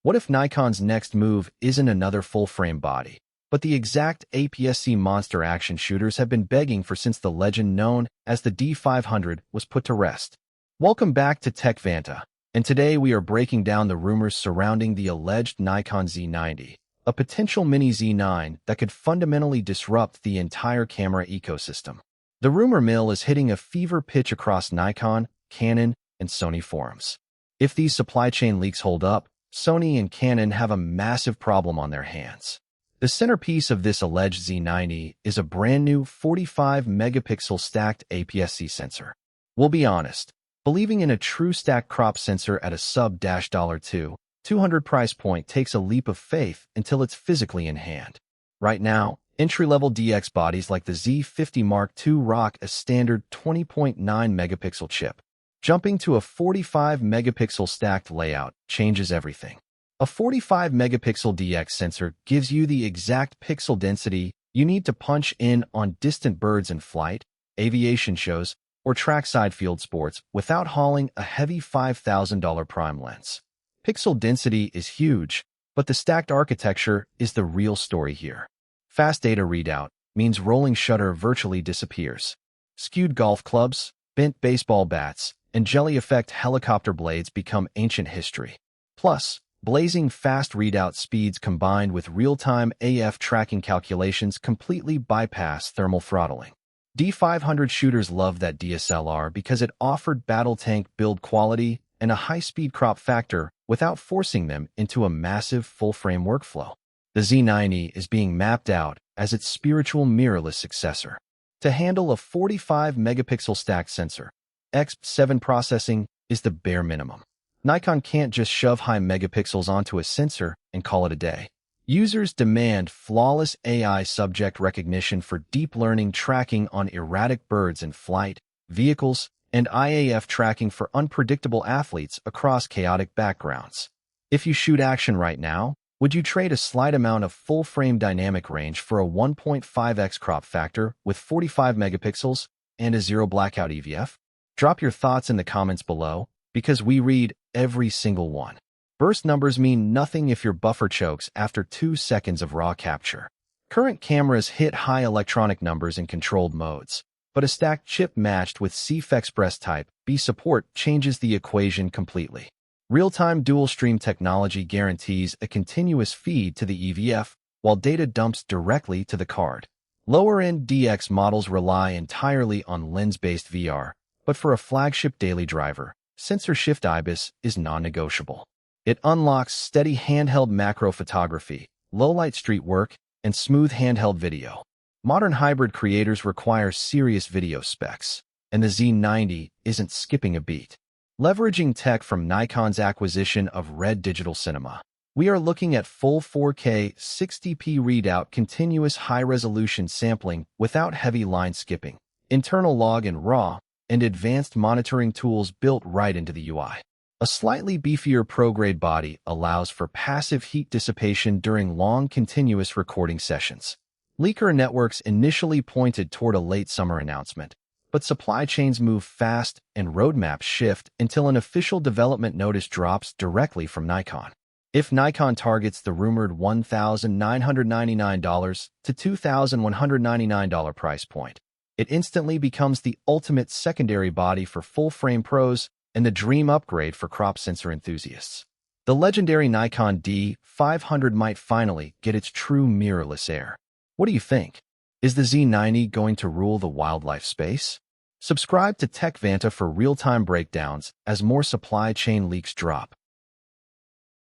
What if Nikon's next move isn't another full-frame body, but the exact APS-C monster action shooters have been begging for since the legend known as the D500 was put to rest? Welcome back to Tech VANTA, and today we are breaking down the rumors surrounding the alleged Nikon Z90, a potential mini Z9 that could fundamentally disrupt the entire camera ecosystem. The rumor mill is hitting a fever pitch across Nikon, Canon, and Sony forums. If these supply chain leaks hold up, Sony and Canon have a massive problem on their hands. The centerpiece of this alleged Z90 is a brand new 45-megapixel stacked APS-C sensor. We'll be honest, believing in a true stacked crop sensor at a sub-$200 price point takes a leap of faith until it's physically in hand. Right now, entry-level DX bodies like the Z50 Mark II rock a standard 20.9-megapixel chip. Jumping to a 45-megapixel stacked layout changes everything. A 45-megapixel DX sensor gives you the exact pixel density you need to punch in on distant birds in flight, aviation shows, or trackside field sports without hauling a heavy $5,000 prime lens. Pixel density is huge, but the stacked architecture is the real story here. Fast data readout means rolling shutter virtually disappears. Skewed golf clubs, bent baseball bats, and jelly effect helicopter blades become ancient history. Plus, blazing fast readout speeds combined with real-time AF tracking calculations completely bypass thermal throttling. D500 shooters love that DSLR because it offered battle tank build quality and a high-speed crop factor without forcing them into a massive full-frame workflow. The Z90 is being mapped out as its spiritual mirrorless successor. To handle a 45-megapixel stacked sensor, EXPEED processing is the bare minimum. Nikon can't just shove high megapixels onto a sensor and call it a day. Users demand flawless AI subject recognition for deep learning tracking on erratic birds in flight, vehicles, and IAF tracking for unpredictable athletes across chaotic backgrounds. If you shoot action right now, would you trade a slight amount of full-frame dynamic range for a 1.5x crop factor with 45 megapixels and a zero blackout EVF? Drop your thoughts in the comments below, because we read every single one. Burst numbers mean nothing if your buffer chokes after 2 seconds of raw capture. Current cameras hit high electronic numbers in controlled modes, but a stacked chip matched with CF Express Type B support changes the equation completely. Real-time dual-stream technology guarantees a continuous feed to the EVF, while data dumps directly to the card. Lower-end DX models rely entirely on lens-based VR, but for a flagship daily driver, sensor shift IBIS is non-negotiable. It unlocks steady handheld macro photography, low-light street work, and smooth handheld video. Modern hybrid creators require serious video specs, and the Z90 isn't skipping a beat. Leveraging tech from Nikon's acquisition of Red Digital Cinema, we are looking at full 4K 60p readout, continuous high-resolution sampling without heavy line skipping, internal log and RAW, and advanced monitoring tools built right into the UI. A slightly beefier pro-grade body allows for passive heat dissipation during long continuous recording sessions. Leaker networks initially pointed toward a late summer announcement, but supply chains move fast and roadmaps shift until an official development notice drops directly from Nikon. If Nikon targets the rumored $1,999 to $2,199 price point, it instantly becomes the ultimate secondary body for full-frame pros and the dream upgrade for crop sensor enthusiasts. The legendary Nikon D500 might finally get its true mirrorless air. What do you think? Is the Z90 going to rule the wildlife space? Subscribe to Tech VANTA for real-time breakdowns as more supply chain leaks drop.